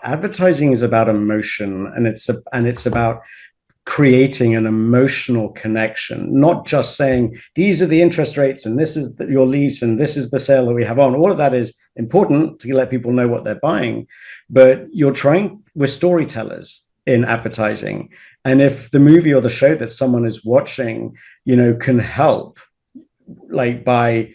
advertising is about emotion, and it's about creating an emotional connection, not just saying these are the interest rates and this is your lease and this is the sale that we have on. All of that is important to let people know what they're buying, but we're storytellers in advertising. And if the movie or the show that someone is watching, can help, like by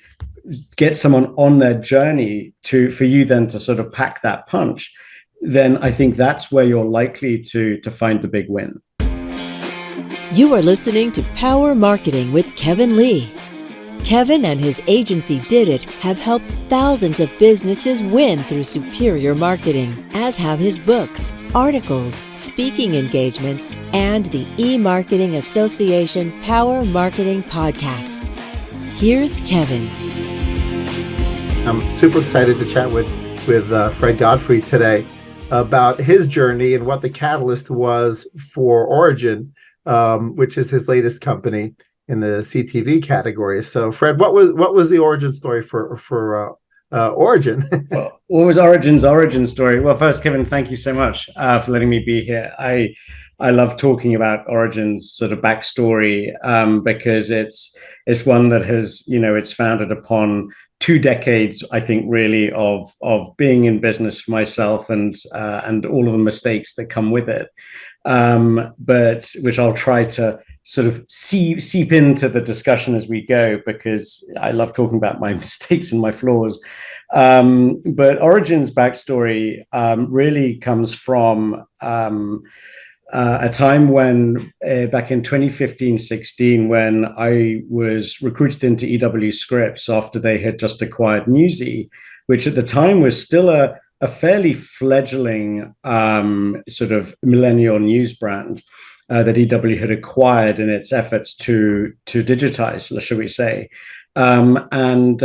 get someone on their journey for you then to sort of pack that punch, then I think that's where you're likely to find the big win. You are listening to Power Marketing with Kevin Lee. Kevin and his agency Did It have helped thousands of businesses win through superior marketing, as have his books, articles, speaking engagements, and the eMarketing Association Power Marketing podcasts. Here's Kevin. I'm super excited to chat with Fred Godfrey today about his journey and what the catalyst was for Origin, which is his latest company in the CTV category. So, Fred, what was the origin story for Origin? Well, what was Origin's origin story? Well, first, Kevin, thank you so much for letting me be here. I love talking about Origin's sort of backstory because it's one that has, it's founded upon 2 decades, I think, really of being in business for myself and all of the mistakes that come with it. But which I'll try to sort of seep into the discussion as we go, because I love talking about my mistakes and my flaws. But Origin's backstory really comes from a time when back in 2015-16, when I was recruited into EW Scripts after they had just acquired Newsy, which at the time was still a fairly fledgling sort of millennial news brand that EW had acquired in its efforts to digitize, shall we say. And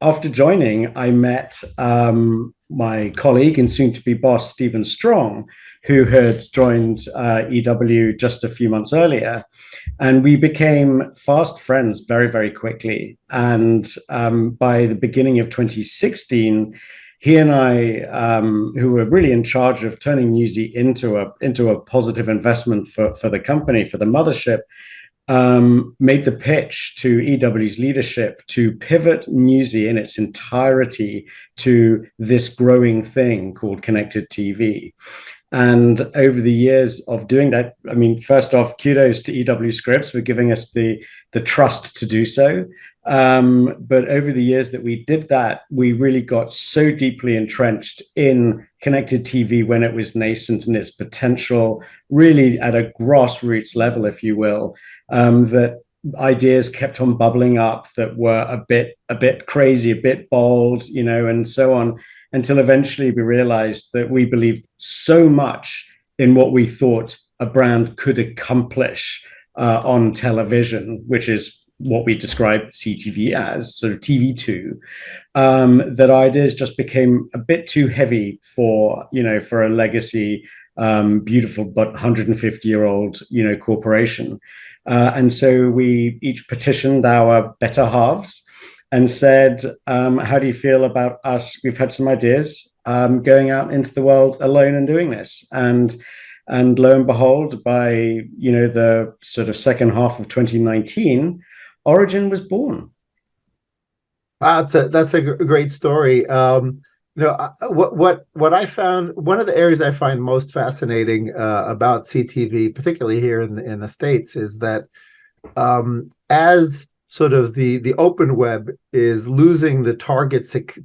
after joining, I met my colleague and soon-to-be boss, Stephen Strong, who had joined EW just a few months earlier. And we became fast friends very, very quickly. And by the beginning of 2016, he and I, who were really in charge of turning Newsy into a positive investment for the company, for the mothership, made the pitch to EW's leadership to pivot Newsy in its entirety to this growing thing called connected TV. And over the years of doing that, I mean, first off, kudos to EW Scripts for giving us the trust to do so. But over the years that we did that, we really got so deeply entrenched in connected TV when it was nascent in its potential, really at a grassroots level, if you will, that ideas kept on bubbling up that were a bit crazy, a bit bold, and so on, until eventually we realized that we believed so much in what we thought a brand could accomplish on television, which is what we describe CTV as, sort of TV2, that ideas just became a bit too heavy for a legacy, beautiful but 150-year-old, corporation. And so we each petitioned our better halves and said, how do you feel about us? We've had some ideas going out into the world alone and doing this. And lo and behold, by the sort of second half of 2019, Origin was born. Wow, that's a great story. What I found, one of the areas I find most fascinating about CTV, particularly here in the States, is that as sort of the open web is losing the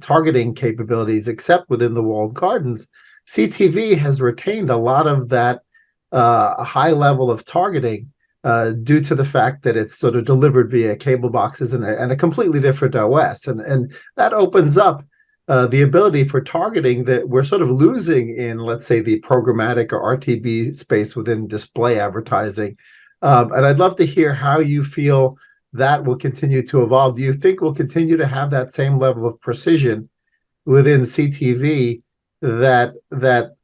targeting capabilities, except within the walled gardens, CTV has retained a lot of that high level of targeting due to the fact that it's sort of delivered via cable boxes and a completely different OS. And that opens up the ability for targeting that we're sort of losing in, let's say, the programmatic or RTB space within display advertising. And I'd love to hear how you feel that will continue to evolve. Do you think we'll continue to have that same level of precision within CTV that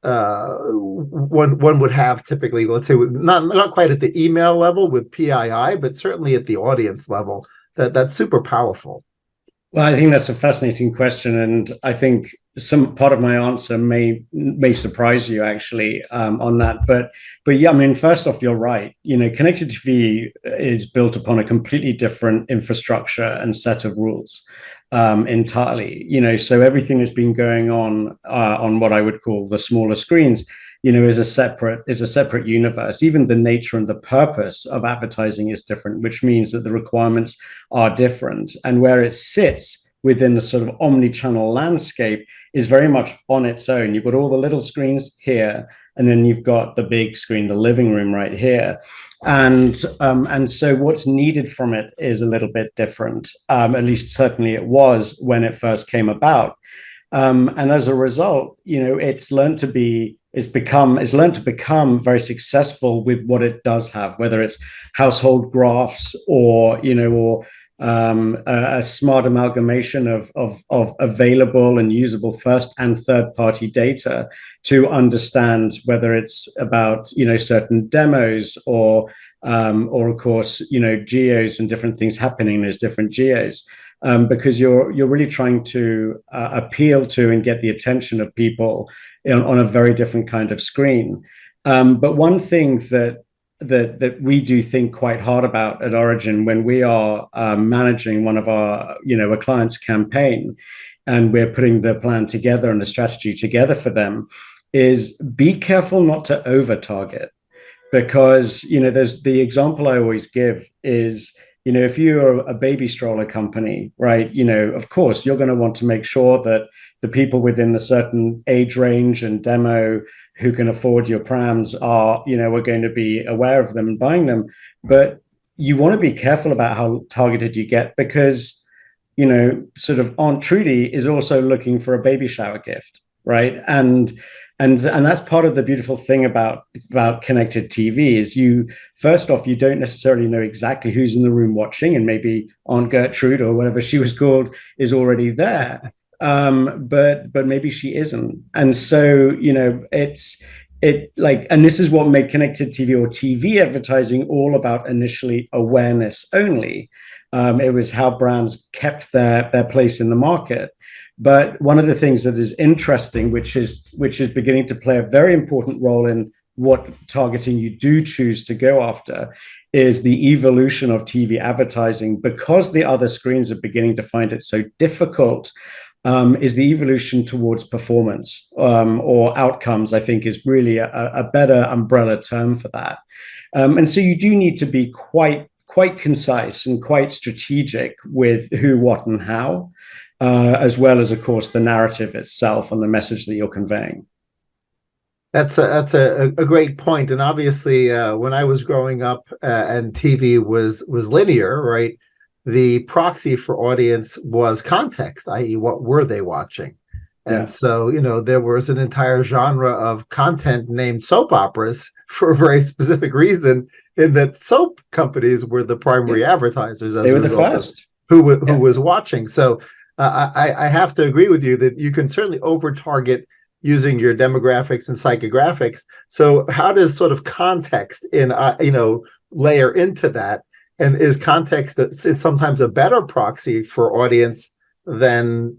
one would have typically, let's say, not quite at the email level with PII, but certainly at the audience level? That's super powerful. Well, I think that's a fascinating question. And I think some part of my answer may surprise you actually on that, but yeah, I mean, first off, you're right. Connected TV is built upon a completely different infrastructure and set of rules entirely. So everything that's been going on what I would call the smaller screens, is a separate universe. Even the nature and the purpose of advertising is different, which means that the requirements are different, and where it sits within the sort of omni-channel landscape is very much on its own. You've got all the little screens here, and then you've got the big screen, the living room right here. And so what's needed from it is a little bit different. At least certainly it was when it first came about. And as a result, it's learned to become very successful with what it does have, whether it's household graphs or a smart amalgamation of available and usable first and third party data to understand whether it's about certain demos or of course geos and different things happening in those different geos, because you're really trying to appeal to and get the attention of people on a very different kind of screen. But one thing that we do think quite hard about at Origin when we are managing one of our, a client's campaign, and we're putting the plan together and the strategy together for them, is be careful not to over target. Because, there's the example I always give is, if you're a baby stroller company, right, of course, you're going to want to make sure that the people within a certain age range and demo who can afford your prams are going to be aware of them and buying them. But you want to be careful about how targeted you get, because, sort of Aunt Trudy is also looking for a baby shower gift, right? And that's part of the beautiful thing about connected TV is first off, you don't necessarily know exactly who's in the room watching, and maybe Aunt Gertrude or whatever she was called is already there. But maybe she isn't. And so, and this is what made connected TV or TV advertising all about initially awareness only. It was how brands kept their place in the market. But one of the things that is interesting, which is beginning to play a very important role in what targeting you do choose to go after, is the evolution of TV advertising, because the other screens are beginning to find it so difficult. Is the evolution towards performance or outcomes, I think, is really a better umbrella term for that. And so you do need to be quite concise and quite strategic with who, what, and how, as well as, of course, the narrative itself and the message that you're conveying. That's a great point. And obviously, when I was growing up and TV was linear, right? The proxy for audience was context, i.e., what were they watching? And so, there was an entire genre of content named soap operas for a very specific reason, in that soap companies were the primary advertisers. As they were the first. Who was watching. So I have to agree with you that you can certainly over-target using your demographics and psychographics. So how does sort of context layer into that? And is context that it's sometimes a better proxy for audience than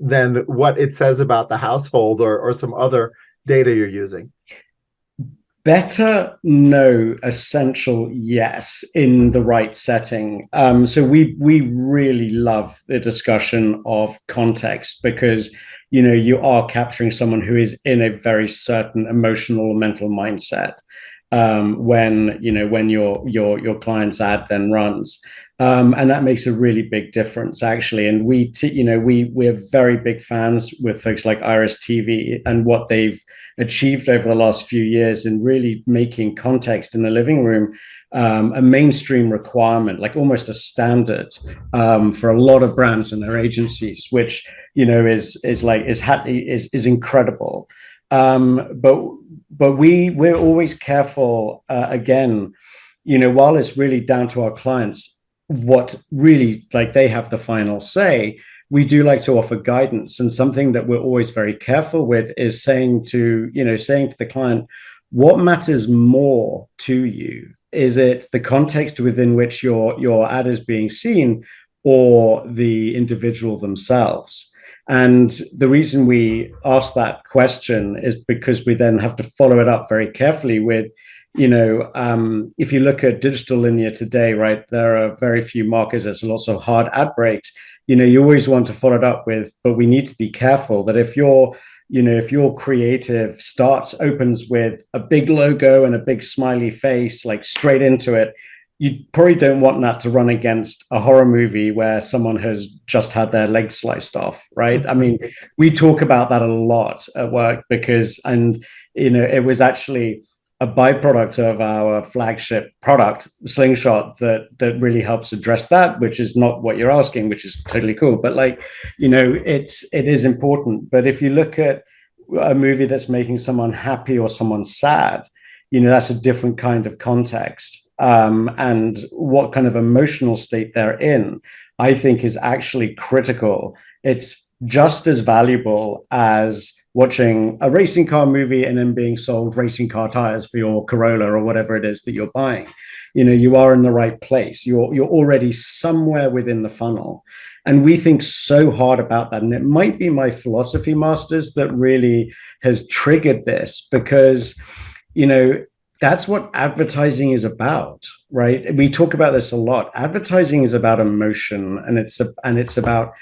what it says about the household or some other data you're using? Better, no. Essential, yes, in the right setting. So we really love the discussion of context, because you are capturing someone who is in a very certain emotional or mental mindset. When your client's ad then runs, and that makes a really big difference actually. And we're very big fans with folks like Iris TV and what they've achieved over the last few years in really making context in the living room a mainstream requirement, like almost a standard for a lot of brands and their agencies, which is incredible. But we're always careful, again, while it's really down to our clients, what really, they have the final say, we do like to offer guidance. And something that we're always very careful with is saying to the client, what matters more to you? Is it the context within which your ad is being seen, or the individual themselves? And the reason we ask that question is because we then have to follow it up very carefully with, if you look at digital linear today, right, there are very few markers. There's lots of hard ad breaks. You always want to follow it up with, but we need to be careful that if your creative opens with a big logo and a big smiley face, like straight into it, you probably don't want that to run against a horror movie where someone has just had their leg sliced off, right? I mean, we talk about that a lot at work because, it was actually a byproduct of our flagship product, Slingshot, that really helps address that, which is not what you're asking, which is totally cool. But it is important. But if you look at a movie that's making someone happy or someone sad, that's a different kind of context. And what kind of emotional state they're in, I think, is actually critical. It's just as valuable as watching a racing car movie and then being sold racing car tires for your Corolla or whatever it is that you're buying. You are in the right place. You're already somewhere within the funnel. And we think so hard about that. And it might be my philosophy masters that really has triggered this because, that's what advertising is about, right? We talk about this a lot. Advertising is about emotion, and it's about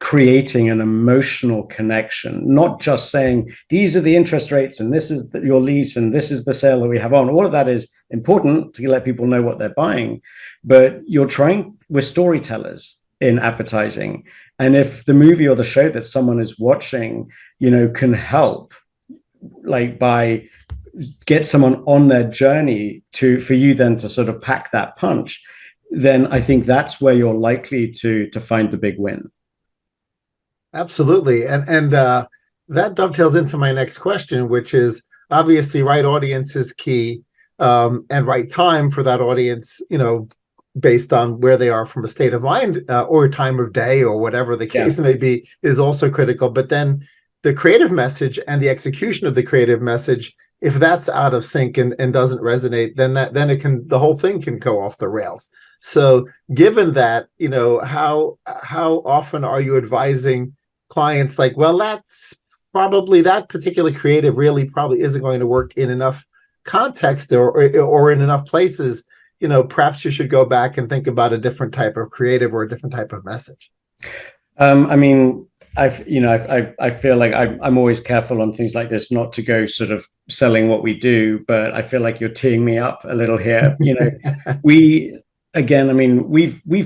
creating an emotional connection, not just saying these are the interest rates and this is your lease and this is the sale that we have on. All of that is important to let people know what they're buying, but we're storytellers in advertising. And if the movie or the show that someone is watching, can help, like by get someone on their journey for you then to sort of pack that punch, then I think that's where you're likely to find the big win. Absolutely. And that dovetails into my next question, which is obviously right audience is key, and right time for that audience, based on where they are from a state of mind or time of day or whatever the case may be, is also critical. But then the creative message and the execution of the creative message, if that's out of sync and doesn't resonate, then the whole thing can go off the rails. So given that, how often are you advising clients like, well, that's probably that particular creative really probably isn't going to work in enough context or in enough places, perhaps you should go back and think about a different type of creative or a different type of message? I mean, I feel like I'm always careful on things like this, not to go sort of selling what we do, but I feel like you're teeing me up a little here. We've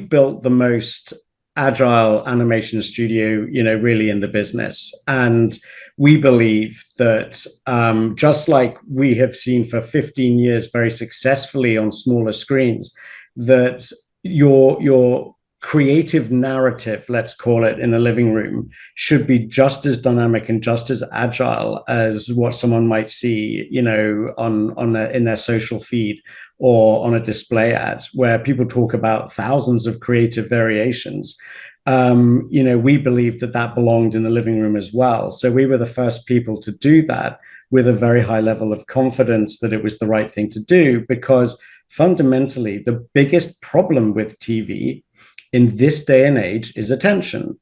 built the most agile animation studio, really in the business. And we believe that just like we have seen for 15 years very successfully on smaller screens, that your creative narrative, let's call it, in a living room should be just as dynamic and just as agile as what someone might see, in their social feed or on a display ad, where people talk about thousands of creative variations. We believed that belonged in the living room as well. So we were the first people to do that with a very high level of confidence that it was the right thing to do, because fundamentally the biggest problem with TV in this day and age is attention.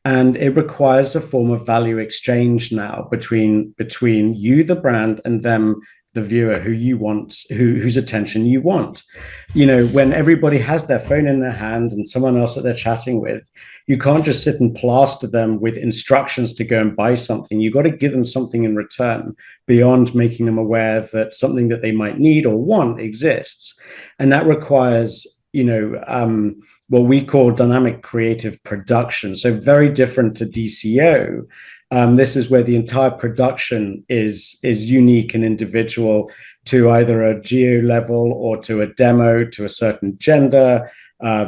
And it requires a form of value exchange now between you, the brand, and them, the viewer, whose attention you want. When everybody has their phone in their hand and someone else that they're chatting with, you can't just sit and plaster them with instructions to go and buy something. You've got to give them something in return beyond making them aware that something that they might need or want exists. And that requires, what we call dynamic creative production. So very different to DCO. This is where the entire production is unique and individual to either a geo level or to a demo, to a certain gender,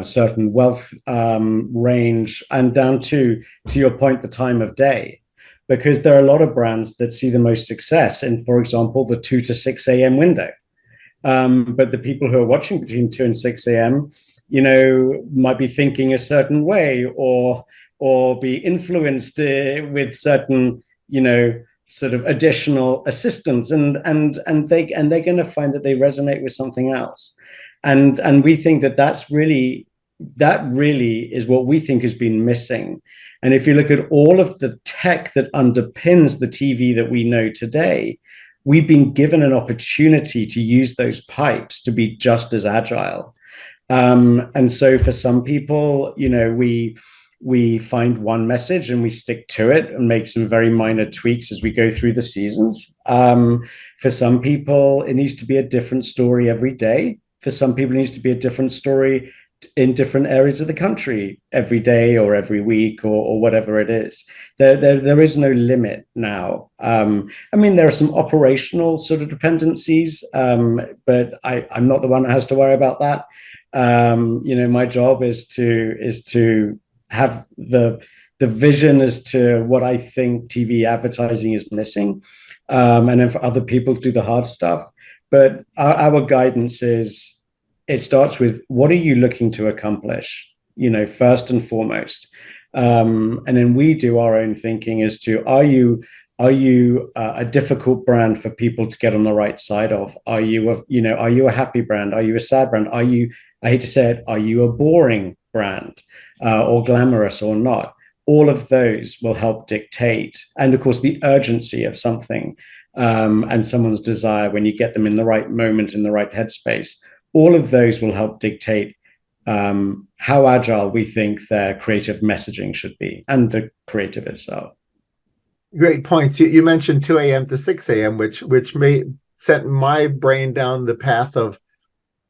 certain wealth range, and down to your point, the time of day. Because there are a lot of brands that see the most success in, for example, the 2 to 6 a.m. window. But the people who are watching between 2 and 6 a.m., might be thinking a certain way or be influenced with certain, sort of additional assistance, and they're going to find that they resonate with something else. And we think that that's really that really is what we think has been missing. And if you look at all of the tech that underpins the TV that we know today, we've been given an opportunity to use those pipes to be just as agile. And so for some people, we find one message and we stick to it and make some very minor tweaks as we go through the seasons. For some people, it needs to be a different story every day. For some people, it needs to be a different story in different areas of the country every day or every week or whatever it is. There is no limit now. There are some operational sort of dependencies, but I'm not the one that has to worry about that. My job is to have the vision as to what I think TV advertising is missing, and then for other people to do the hard stuff. But our guidance is, it starts with, what are you looking to accomplish, first and foremost. And then we do our own thinking as to, are you a difficult brand for people to get on the right side of? Are you a happy brand? Are you a sad brand? I hate to say it, are you a boring brand, or glamorous or not? All of those will help dictate. And of course, the urgency of something, and someone's desire when you get them in the right moment, in the right headspace, all of those will help dictate how agile we think their creative messaging should be, and the creative itself. Great points. You mentioned 2 a.m. to 6 a.m., which sent my brain down the path of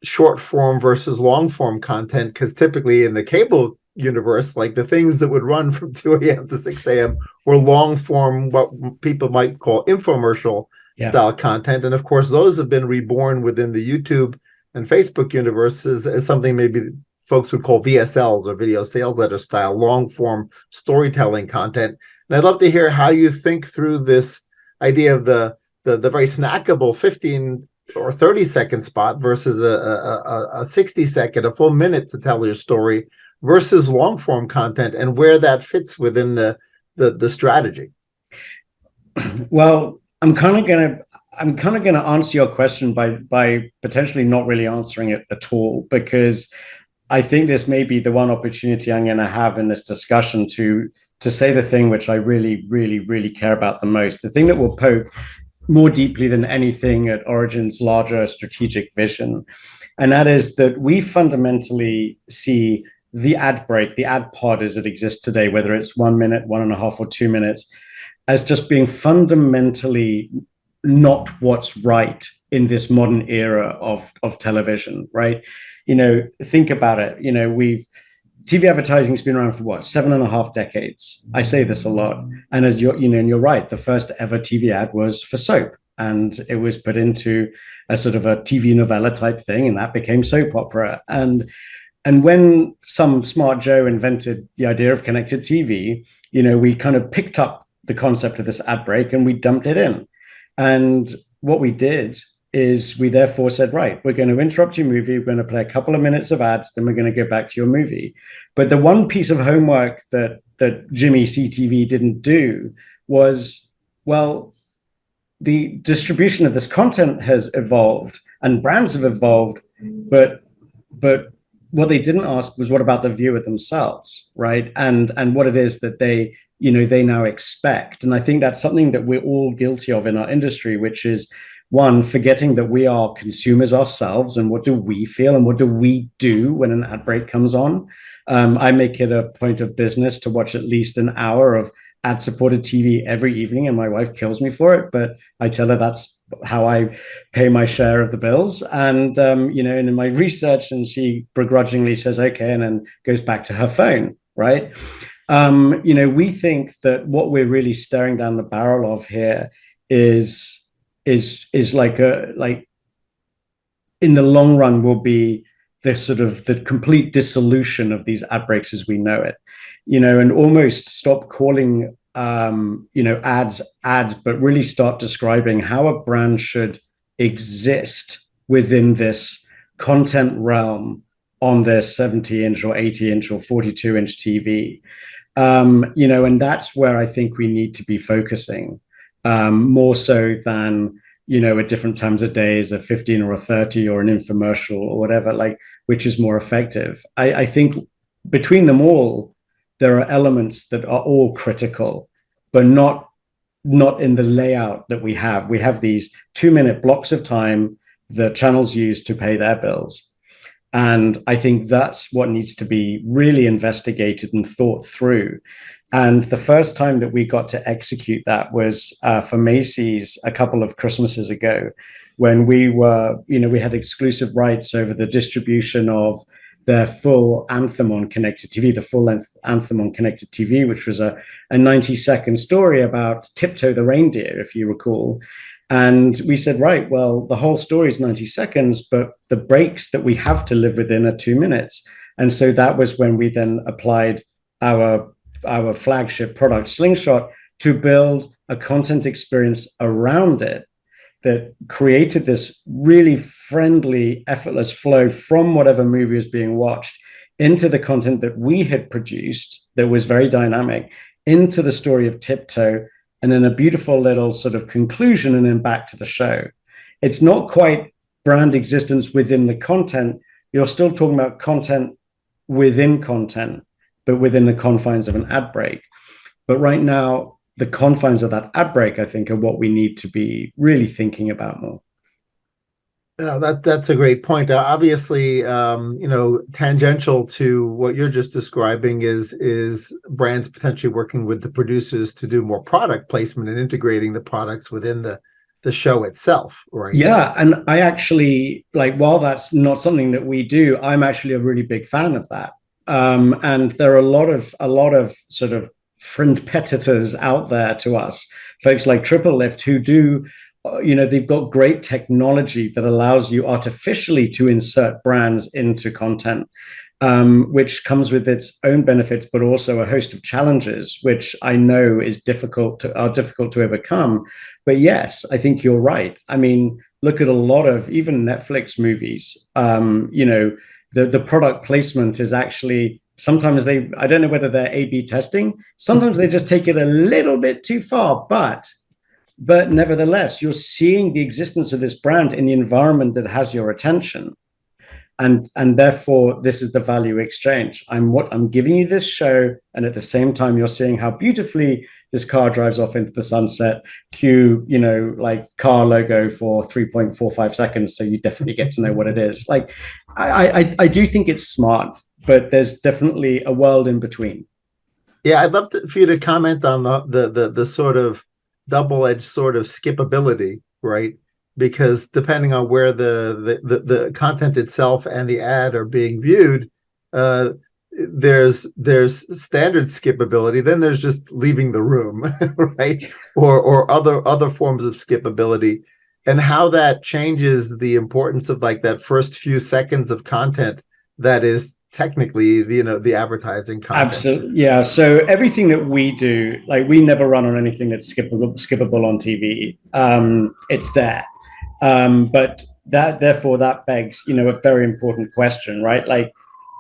short form versus long form content, because typically in the cable universe, like the things that would run from 2 a.m. to 6 a.m. were long form, what people might call infomercial style content. And of course, those have been reborn within the YouTube and Facebook universe as something maybe folks would call VSLs, or video sales letter style, long form storytelling content. And I'd love to hear how you think through this idea of the very snackable 15 or 30-second spot versus a 60-second, a full minute to tell your story, versus long form content, and where that fits within the strategy. Well, I'm kind of gonna answer your question by potentially not really answering it at all, because I think this may be the one opportunity I'm going to have in this discussion to say the thing which I really, really, really care about the most, the thing that will poke more deeply than anything at Origin's larger strategic vision. And that is that we fundamentally see the ad break, the ad pod as it exists today, whether it's 1 minute, 1.5, or 2 minutes, as just being fundamentally not what's right in this modern era of television, right? Think about it. TV advertising has been around for 7.5 decades. I say this a lot. And as you're right, the first ever TV ad was for soap, and it was put into a sort of a TV novella type thing, and that became soap opera. And when some smart Joe invented the idea of connected TV, we kind of picked up the concept of this ad break and we dumped it in. And what we did is we therefore said, right, we're going to interrupt your movie, we're going to play a couple of minutes of ads, then we're going to go back to your movie. But the one piece of homework that Jimmy CTV didn't do was, well, the distribution of this content has evolved and brands have evolved, but what they didn't ask was, what about the viewer themselves, right? And what it is that they now expect. And I think that's something that we're all guilty of in our industry, which is, one, forgetting that we are consumers ourselves, and what do we feel and what do we do when an ad break comes on. I make it a point of business to watch at least an hour of ad-supported TV every evening, and my wife kills me for it, but I tell her that's how I pay my share of the bills. And and in my research, and she begrudgingly says okay, and then goes back to her phone, right? We think that what we're really staring down the barrel of here is like in the long run will be the complete dissolution of these ad breaks as we know it, and almost stop calling ads, but really start describing how a brand should exist within this content realm on their 70-inch or 80-inch or 42-inch TV. And that's where I think we need to be focusing, more so than at different times of day, is a 15 or a 30 or an infomercial or whatever, like, which is more effective. I think between them all, there are elements that are all critical, but not in the layout that we have. We have these 2-minute blocks of time that channels use to pay their bills. And I think that's what needs to be really investigated and thought through. And the first time that we got to execute that was for Macy's a couple of Christmases ago, when we had exclusive rights over the distribution of their full anthem on connected TV, the full length anthem on connected TV, which was a 90-second story about Tiptoe the reindeer, if you recall. And we said, right, well, the whole story is 90 seconds, but the breaks that we have to live within are 2 minutes. And so that was when we then applied our flagship product, Slingshot, to build a content experience around it that created this really friendly, effortless flow from whatever movie was being watched into the content that we had produced that was very dynamic, into the story of Tiptoe, and then a beautiful little sort of conclusion, and then back to the show. It's not quite brand existence within the content. You're still talking about content within content, but within the confines of an ad break. But right now, the confines of that ad break, I think, are what we need to be really thinking about more. That's a great point. Obviously, tangential to what you're just describing is brands potentially working with the producers to do more product placement and integrating the products within the show itself, right? Yeah, and I actually, while that's not something that we do, I'm actually a really big fan of that. And there are a lot of sort of friend competitors out there to us, folks like Triple Lift, who do. They've got great technology that allows you artificially to insert brands into content, which comes with its own benefits, but also a host of challenges, which I know are difficult to overcome. But yes, I think you're right. I mean, look at a lot of even Netflix movies. The product placement is actually sometimes I don't know whether they're A/B testing. Sometimes they just take it a little bit too far, but nevertheless, you're seeing the existence of this brand in the environment that has your attention. And therefore, this is the value exchange. I'm giving you this show, and at the same time, you're seeing how beautifully this car drives off into the sunset. Cue, car logo for 3.45 seconds, so you definitely get to know what it is. I do think it's smart, but there's definitely a world in between. Yeah, I'd love for you to comment on the sort of double-edged sort of skippability, right? Because depending on where the content itself and the ad are being viewed, there's standard skippability. Then there's just leaving the room, right? Or other forms of skippability, and how that changes the importance of that first few seconds of content that is technically the advertising content. Absolutely, yeah. So everything that we do, we never run on anything that's skippable on TV. It's there, but therefore that begs a very important question, right?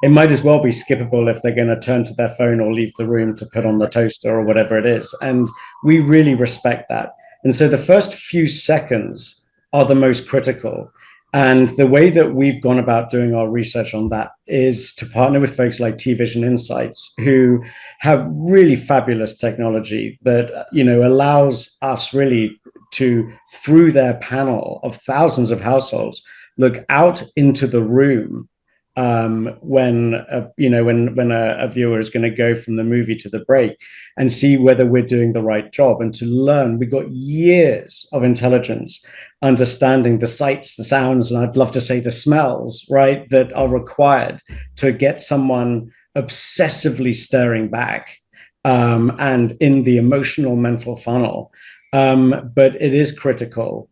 It might as well be skippable if they're going to turn to their phone or leave the room to put on the toaster or whatever it is, and we really respect that. And so the first few seconds are the most critical. And the way that we've gone about doing our research on that is to partner with folks like T-Vision Insights, who have really fabulous technology that, allows us really to, through their panel of thousands of households, look out into the room when a viewer is going to go from the movie to the break, and see whether we're doing the right job, and to learn. We've got years of intelligence understanding the sights, the sounds, and I'd love to say the smells, right, that are required to get someone obsessively staring back and in the emotional mental funnel. But it is critical.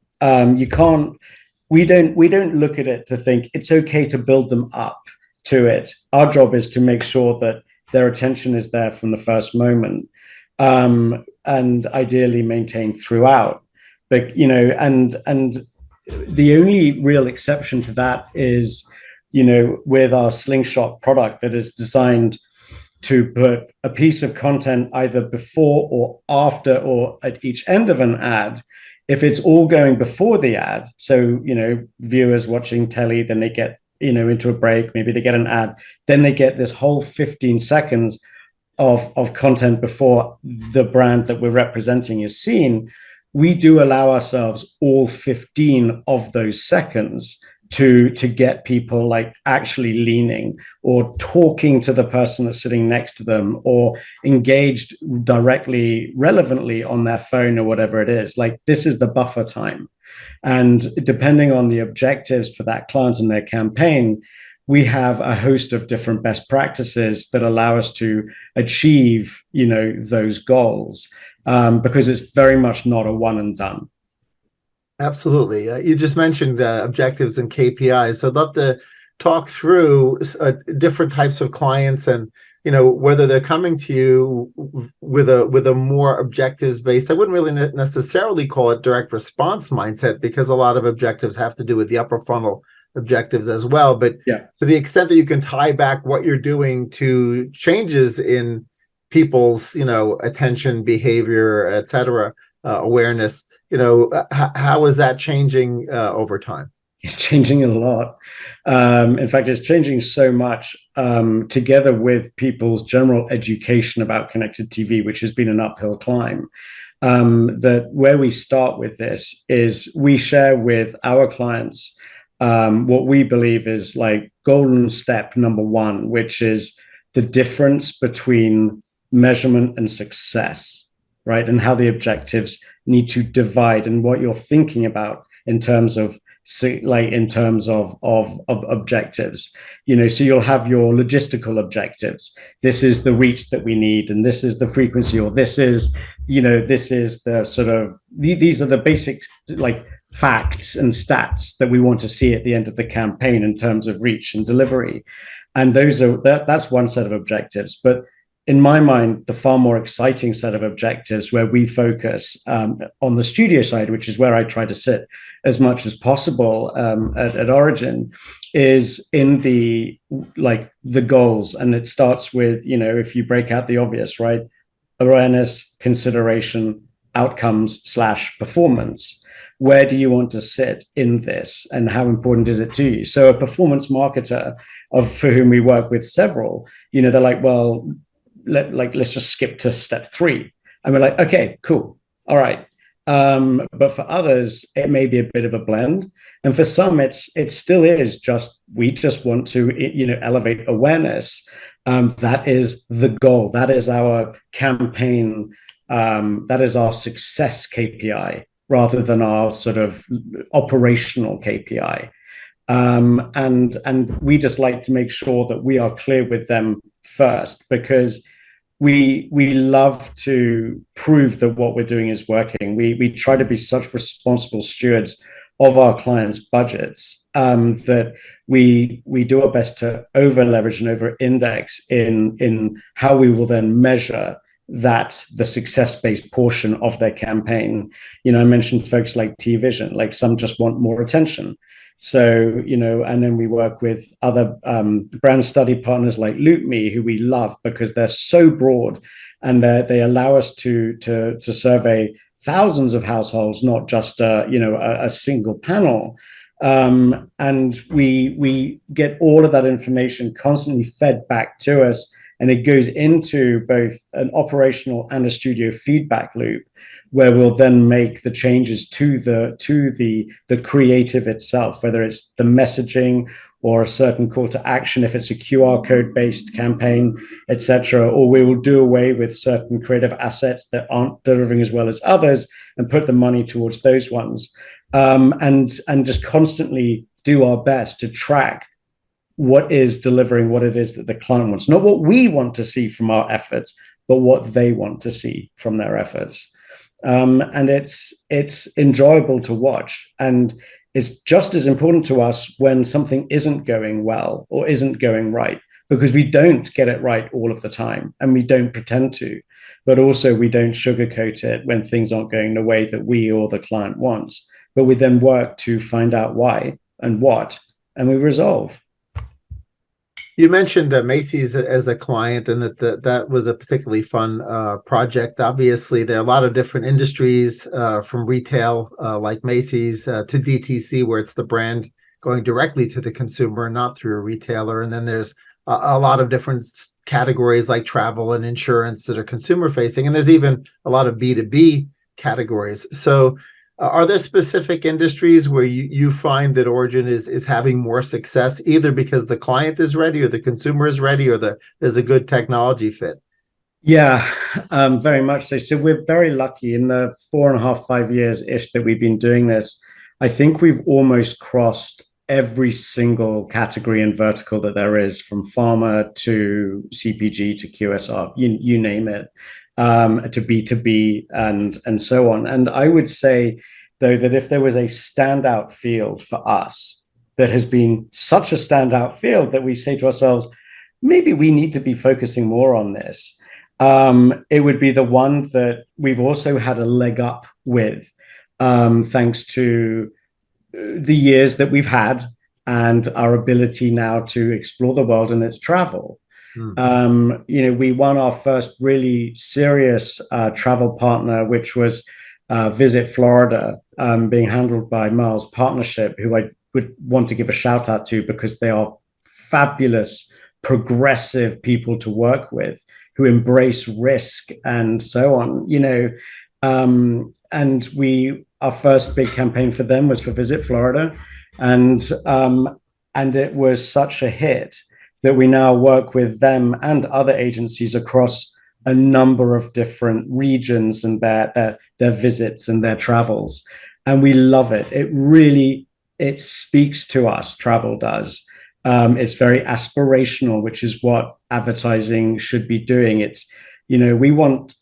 We don't look at it to think it's okay to build them up to it. Our job is to make sure that their attention is there from the first moment, and ideally maintained throughout. But and the only real exception to that is with our Slingshot product that is designed to put a piece of content either before or after or at each end of an ad If it's all going before the ad, so, viewers watching telly, then they get, into a break, maybe they get an ad, then they get this whole 15 seconds of content before the brand that we're representing is seen. We do allow ourselves all 15 of those seconds to get people like actually leaning or talking to the person that's sitting next to them, or engaged directly, relevantly on their phone or whatever it is. Like, this is the buffer time. And depending on the objectives for that client and their campaign, we have a host of different best practices that allow us to achieve, those goals, because it's very much not a one and done. Absolutely. You just mentioned objectives and KPIs. So I'd love to talk through different types of clients, and whether they're coming to you with a more objectives based. I wouldn't really necessarily call it direct response mindset, because a lot of objectives have to do with the upper funnel objectives as well. But yeah, to the extent that you can tie back what you're doing to changes in people's attention, behavior, etc., awareness, how is that changing over time? It's changing a lot. In fact, it's changing so much, together with people's general education about connected TV, which has been an uphill climb. That where we start with this is we share with our clients what we believe is like golden step number one, which is the difference between measurement and success, right? And how the objectives need to divide, and what you're thinking about in terms of objectives. So you'll have your logistical objectives. This is the reach that we need, and this is the frequency, or this is the sort of, these are the basic like facts and stats that we want to see at the end of the campaign in terms of reach and delivery. And that's one set of objectives. But in my mind, the far more exciting set of objectives, where we focus on the studio side, which is where I try to sit as much as possible at Origin, is in the goals. And it starts with, if you break out the obvious, right? Awareness, consideration, outcomes / performance. Where do you want to sit in this, and how important is it to you? So a performance marketer, for whom we work with several, they're like, well, let's just skip to step 3. And we're like, okay, cool. All right. But for others, it may be a bit of a blend. And for some, it still is just, we just want to, elevate awareness. That is the goal. That is our campaign. That is our success KPI, rather than our sort of operational KPI. And we just like to make sure that we are clear with them first, because we love to prove that what we're doing is working. We try to be such responsible stewards of our clients' budgets, that we do our best to over leverage and over index in how we will then measure that the success-based portion of their campaign. I mentioned folks like T-Vision, like some just want more attention. So, and then we work with other brand study partners like LoopMe, who we love because they're so broad, and they allow us to survey thousands of households, not just a single panel. And we get all of that information constantly fed back to us, and it goes into both an operational and a studio feedback loop, where we'll then make the changes to the creative itself, whether it's the messaging or a certain call to action, if it's a QR code based campaign, etc. Or we will do away with certain creative assets that aren't delivering as well as others and put the money towards those ones, and just constantly do our best to track what is delivering, what it is that the client wants, not what we want to see from our efforts, but what they want to see from their efforts. And it's enjoyable to watch, and it's just as important to us when something isn't going well or isn't going right, because we don't get it right all of the time, and we don't pretend to, but also we don't sugarcoat it when things aren't going the way that we or the client wants. But we then work to find out why and what, and we resolve. You mentioned Macy's as a client, and that was a particularly fun project. Obviously, there are a lot of different industries, from retail, like Macy's, to DTC, where it's the brand going directly to the consumer, not through a retailer. And then there's a lot of different categories like travel and insurance that are consumer facing, and there's even a lot of B2B categories. So are there specific industries where you find that Origin is having more success, either because the client is ready or the consumer is ready, or there's a good technology fit? Yeah, very much so. So we're very lucky in the 4.5, 5 years ish that we've been doing this. I think we've almost crossed every single category and vertical that there is, from pharma to CPG to QSR, you name it, to B2B and so on. And I would say, though, that if there was a standout field for us that has been such a standout field that we say to ourselves, maybe we need to be focusing more on this, it would be the one that we've also had a leg up with, thanks to the years that we've had and our ability now to explore the world, and its travel. We won our first really serious travel partner, which was Visit Florida, being handled by Miles Partnership, who I would want to give a shout out to because they are fabulous, progressive people to work with who embrace risk and so on. And our first big campaign for them was for Visit Florida, and it was such a hit that we now work with them and other agencies across a number of different regions and their visits and their travels, and we love it. It speaks to us. Travel does. It's very aspirational, which is what advertising should be doing. It's, we want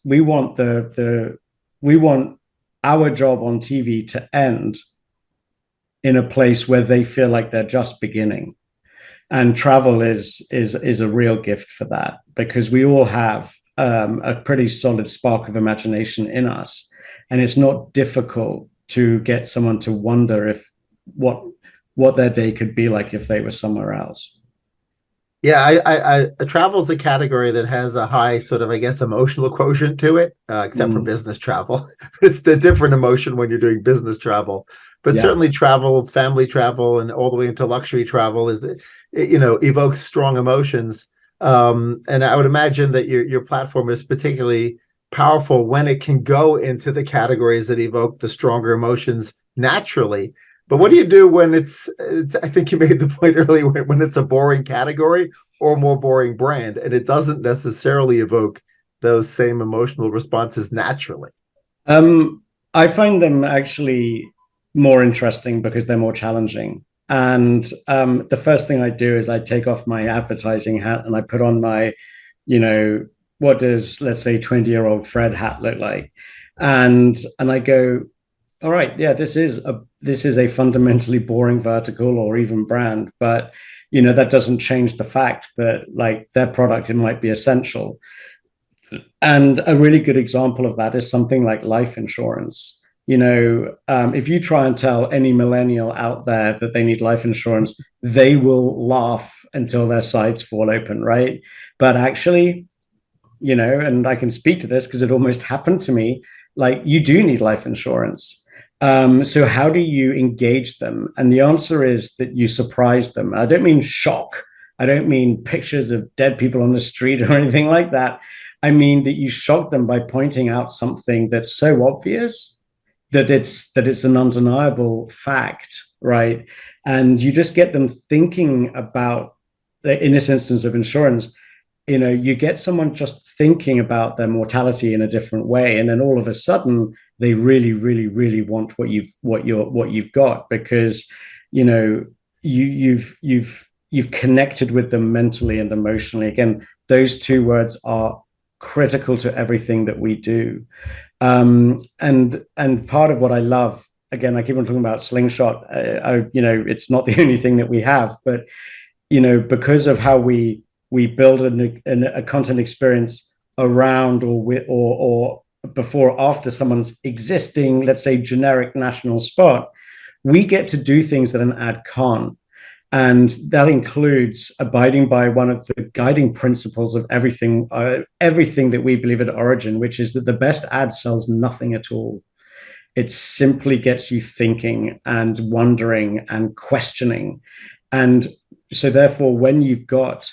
our job on TV to end in a place where they feel like they're just beginning. And travel is a real gift for that, because we all have a pretty solid spark of imagination in us, and it's not difficult to get someone to wonder if what their day could be like if they were somewhere else. Yeah, I travel is a category that has a high sort of, I guess, emotional quotient to it, except for business travel. It's the different emotion when you're doing business travel, but certainly travel, family travel, and all the way into luxury travel evokes strong emotions. And I would imagine that your platform is particularly powerful when it can go into the categories that evoke the stronger emotions naturally. But what do you do when I think you made the point earlier, when it's a boring category or a more boring brand, and it doesn't necessarily evoke those same emotional responses naturally? I find them actually more interesting because they're more challenging. And the first thing I do is I take off my advertising hat and I put on my, what does, let's say, 20-year-old Fred hat look like? And I go, all right, yeah, this is a fundamentally boring vertical or even brand, but that doesn't change the fact that, like, their product, it might be essential. And a really good example of that is something like life insurance. If you try and tell any millennial out there that they need life insurance, they will laugh until their sides fall open, right? But actually, and I can speak to this because it almost happened to me, like, you do need life insurance. So how do you engage them? And the answer is that you surprise them. I don't mean shock. I don't mean pictures of dead people on the street or anything like that. I mean that you shock them by pointing out something that's so obvious that it's an undeniable fact, right? And you just get them thinking about, in this instance of insurance, you get someone just thinking about their mortality in a different way, and then all of a sudden they really, really, really want what you've got, because you've connected with them mentally and emotionally. Again, those two words are critical to everything that we do. And part of what I love, again, I keep on talking about Slingshot. It's not the only thing that we have, but because of how we build a content experience around or before or after someone's existing, let's say, generic national spot, we get to do things that an ad can't. And that includes abiding by one of the guiding principles of everything that we believe at Origin, which is that the best ad sells nothing at all. It simply gets you thinking and wondering and questioning. And so therefore, when you've got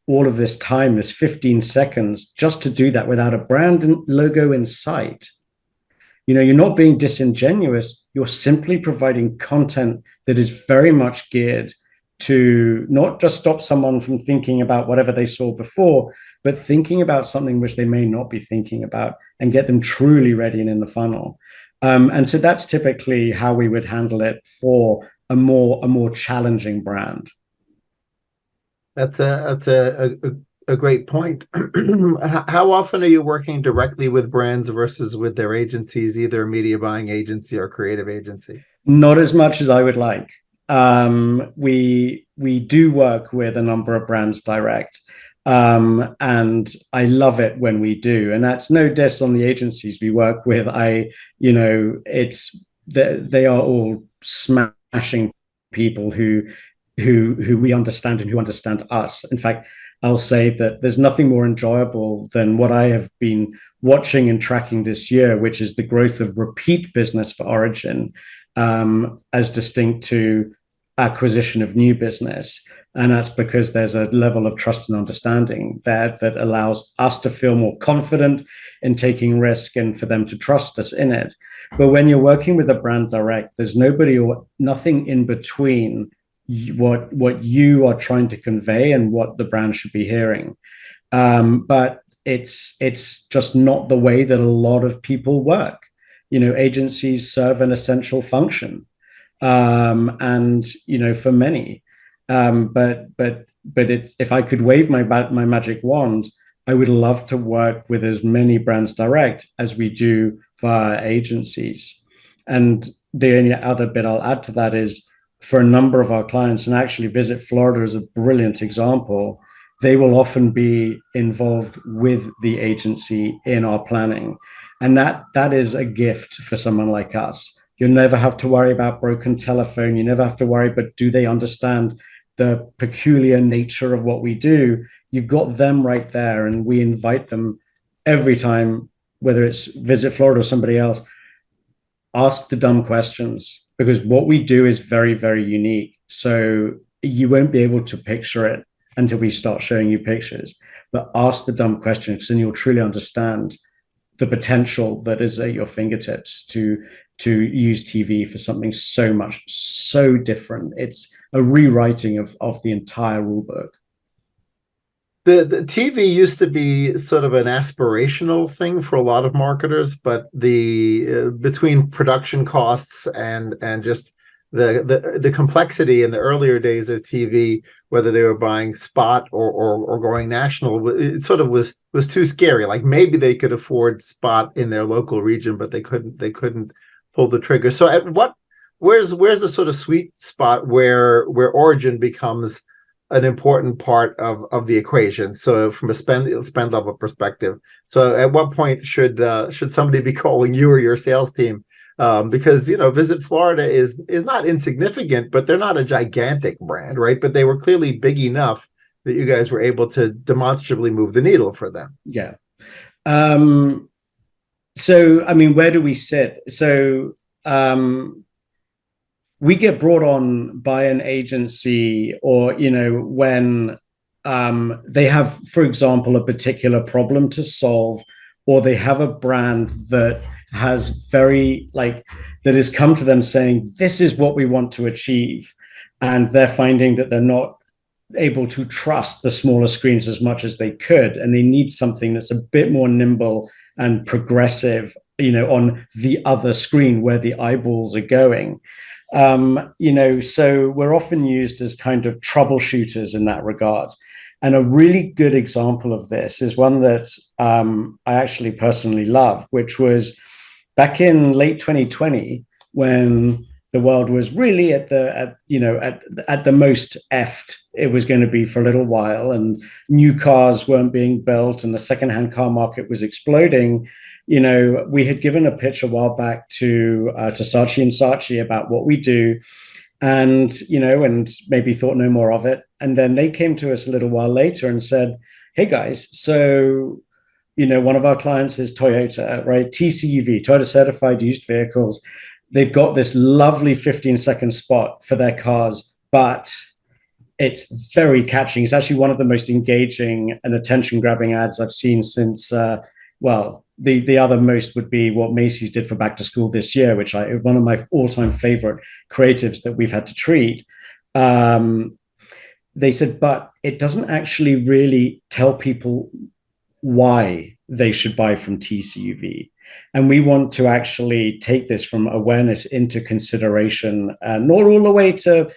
all of this time, this 15 seconds, just to do that without a brand logo in sight, you're not being disingenuous. You're simply providing content that is very much geared to not just stop someone from thinking about whatever they saw before, but thinking about something which they may not be thinking about, and get them truly ready and in the funnel. And so that's typically how we would handle it for a more challenging brand. That's a great point. How often are you working directly with brands versus with their agencies, either a media buying agency or creative agency? Not as much as I would like. We do work with a number of brands direct, and I love it when we do. And that's no diss on the agencies we work with. They are all smashing people who we understand and who understand us. In fact, I'll say that there's nothing more enjoyable than what I have been watching and tracking this year, which is the growth of repeat business for Origin, as distinct to acquisition of new business. And that's because there's a level of trust and understanding there that allows us to feel more confident in taking risk and for them to trust us in it. But when you're working with a brand direct, there's nobody or nothing in between what you are trying to convey and what the brand should be hearing. But it's just not the way that a lot of people work. Agencies serve an essential function, and for many. But if I could wave my magic wand, I would love to work with as many brands direct as we do via agencies. And the only other bit I'll add to that is, for a number of our clients, and actually Visit Florida is a brilliant example, they will often be involved with the agency in our planning. And that is a gift for someone like us. You'll never have to worry about broken telephone. You never have to worry, but do they understand the peculiar nature of what we do? You've got them right there, and we invite them every time, whether it's Visit Florida or somebody else, ask the dumb questions, because what we do is very, very unique. So you won't be able to picture it until we start showing you pictures. But ask the dumb questions, and you'll truly understand the potential that is at your fingertips to use TV for something so different. It's a rewriting of the entire rule book. The TV used to be sort of an aspirational thing for a lot of marketers, but the between production costs and just the complexity in the earlier days of TV, whether they were buying spot or going national, it sort of was too scary. Like maybe they could afford spot in their local region, but they couldn't pull the trigger. So where's the sort of sweet spot where Origin becomes an important part of the equation? So from a spend level perspective, so at what point should somebody be calling you or your sales team? Because Visit Florida is not insignificant, but they're not a gigantic brand, right? But they were clearly big enough that you guys were able to demonstrably move the needle for them. Yeah. So I mean, where do we sit? So we get brought on by an agency, or when they have, for example, a particular problem to solve, or they have a brand that has that has come to them saying, this is what we want to achieve, and they're finding that they're not able to trust the smaller screens as much as they could, and they need something that's a bit more nimble and progressive, on the other screen where the eyeballs are going. So we're often used as kind of troubleshooters in that regard. And a really good example of this is one that I actually personally love, which was back in late 2020, when the world was really at the most effed it was going to be for a little while, and new cars weren't being built, and the secondhand car market was exploding. We had given a pitch a while back to Saatchi & Saatchi about what we do, and and maybe thought no more of it. And then they came to us a little while later and said, hey guys, so one of our clients is Toyota, right? TCUV, Toyota Certified Used Vehicles. They've got this lovely 15-second spot for their cars, but it's very catching. It's actually one of the most engaging and attention-grabbing ads I've seen since, the other most would be what Macy's did for back to school this year, which one of my all-time favorite creatives that we've had to treat. They said, but it doesn't actually really tell people why they should buy from TCUV. And we want to actually take this from awareness into consideration, not all the way to,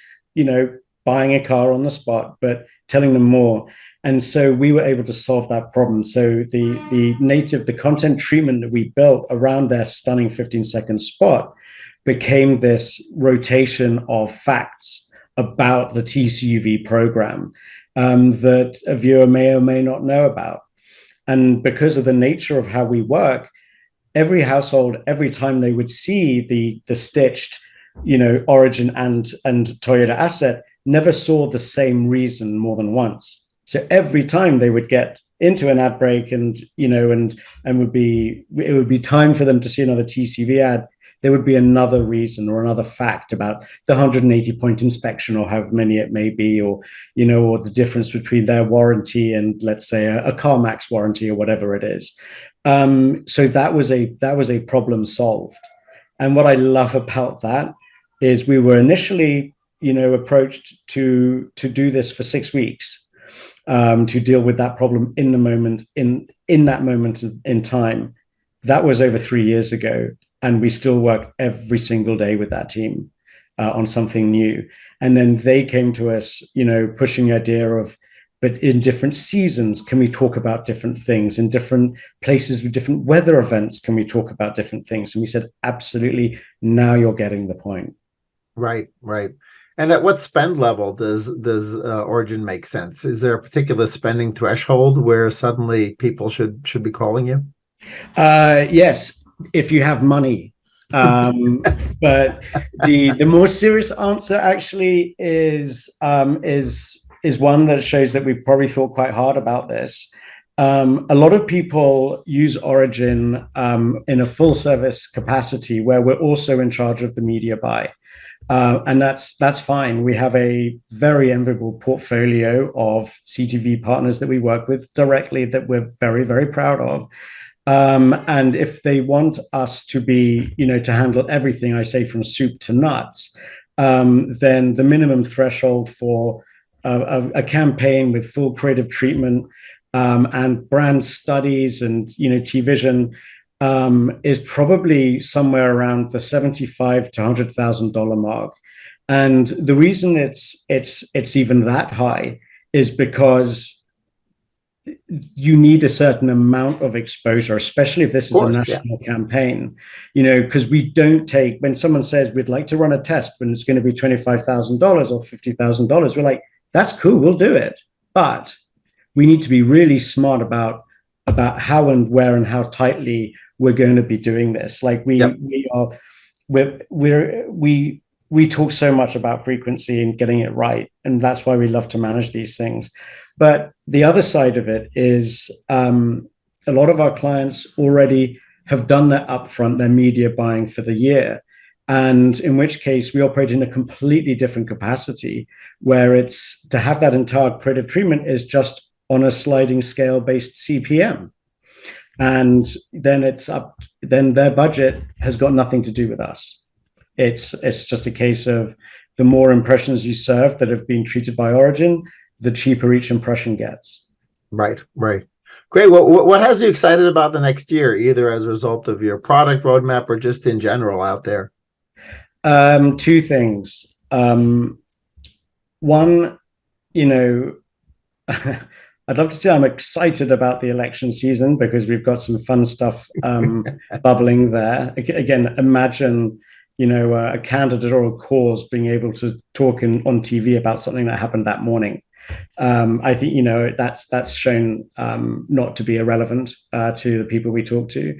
buying a car on the spot, but telling them more. And so we were able to solve that problem. So the content treatment that we built around their stunning 15-second spot became this rotation of facts about the TCUV program that a viewer may or may not know about. And because of the nature of how we work, every household, every time they would see the stitched, Origin and Toyota asset, never saw the same reason more than once. So every time they would get into an ad break and it would be time for them to see another TCV ad, there would be another reason or another fact about the 180-point inspection or however many it may be, or the difference between their warranty and, let's say, a CarMax warranty or whatever it is. So that was a problem solved. And what I love about that is we were initially, approached to do this for 6 weeks, to deal with that problem in the moment, in that moment in time. That was over 3 years ago, and we still work every single day with that team on something new. And then they came to us, pushing the idea of, but in different seasons, can we talk about different things? In different places with different weather events, can we talk about different things? And we said, absolutely, now you're getting the point. Right. And at what spend level does Origin make sense? Is there a particular spending threshold where suddenly people should be calling you? Yes, if you have money. But the more serious answer actually is one that shows that we've probably thought quite hard about this. A lot of people use Origin in a full service capacity where we're also in charge of the media buy. And that's fine. We have a very enviable portfolio of CTV partners that we work with directly that we're very, very proud of. And if they want us to be, to handle everything, I say from soup to nuts, then the minimum threshold for a campaign with full creative treatment and brand studies and, T-Vision is probably somewhere around the $75,000 to $100,000 mark. And the reason it's even that high is because you need a certain amount of exposure, especially if this is a national campaign, because we don't take, when someone says we'd like to run a test when it's going to be $25,000 or $50,000, we're like, that's cool, we'll do it. But we need to be really smart about how and where and how tightly we're going to be doing this. Like we talk so much about frequency and getting it right. And that's why we love to manage these things. But the other side of it is a lot of our clients already have done their upfront, their media buying for the year. And in which case we operate in a completely different capacity where it's to have that entire creative treatment is just on a sliding scale based CPM. And then then their budget has got nothing to do with us. It's just a case of the more impressions you serve that have been treated by Origin, the cheaper each impression gets. Right. Great. Well, what has you excited about the next year, either as a result of your product roadmap or just in general out there? Two things. One, I'd love to say I'm excited about the election season because we've got some fun stuff bubbling there. Again, imagine, a candidate or a cause being able to talk on TV about something that happened that morning. I think, that's shown not to be irrelevant to the people we talk to.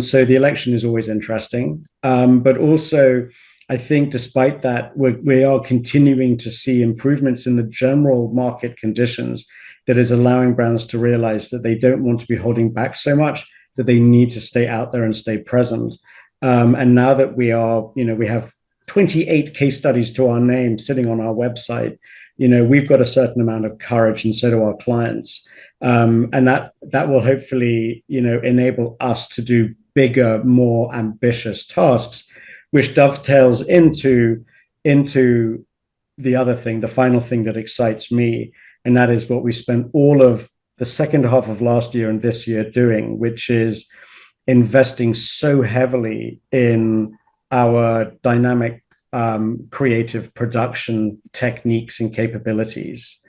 So the election is always interesting. But also, I think despite that, we are continuing to see improvements in the general market conditions that is allowing brands to realize that they don't want to be holding back so much, that they need to stay out there and stay present. And now that we have 28 case studies to our name sitting on our website, we've got a certain amount of courage, and so do our clients. And that will hopefully, enable us to do bigger, more ambitious tasks, which dovetails into the other thing, the final thing that excites me. And that is what we spent all of the second half of last year and this year doing, which is investing so heavily in our dynamic creative production techniques and capabilities.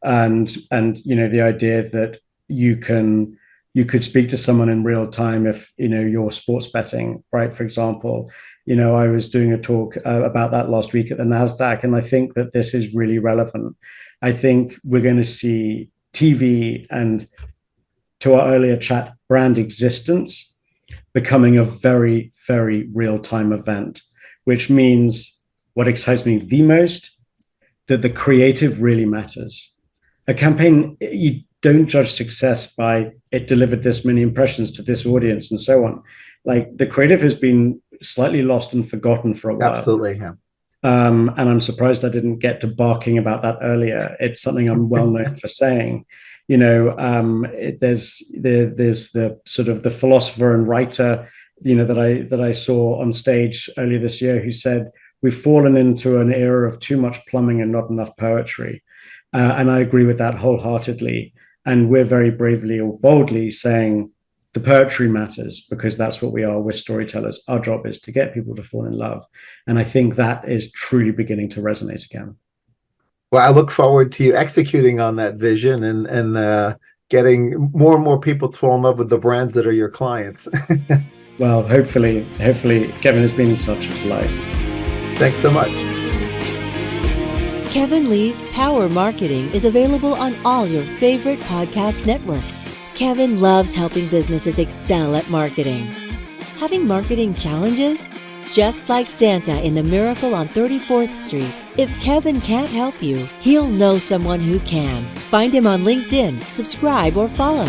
And the idea that you could speak to someone in real time if you're sports betting, right? For example, I was doing a talk about that last week at the NASDAQ, and I think that this is really relevant. I think we're going to see TV and, to our earlier chat, brand existence becoming a very, very real-time event, which means what excites me the most, that the creative really matters. A campaign, you don't judge success by it delivered this many impressions to this audience and so on. Like, the creative has been slightly lost and forgotten for a while. Absolutely, yeah. And I'm surprised I didn't get to barking about that earlier. It's something I'm well known for saying. There's the sort of the philosopher and writer, that I saw on stage earlier this year, who said, we've fallen into an era of too much plumbing and not enough poetry. And I agree with that wholeheartedly. And we're very bravely or boldly saying the poetry matters, because that's what we are. We're storytellers. Our job is to get people to fall in love. And I think that is truly beginning to resonate again. Well, I look forward to you executing on that vision and getting more and more people to fall in love with the brands that are your clients. Well, hopefully, Kevin, has been such a delight. Thanks so much. Kevin Lee's Power Marketing is available on all your favorite podcast networks. Kevin loves helping businesses excel at marketing. Having marketing challenges? Just like Santa in The Miracle on 34th Street, if Kevin can't help you, he'll know someone who can. Find him on LinkedIn, subscribe, or follow.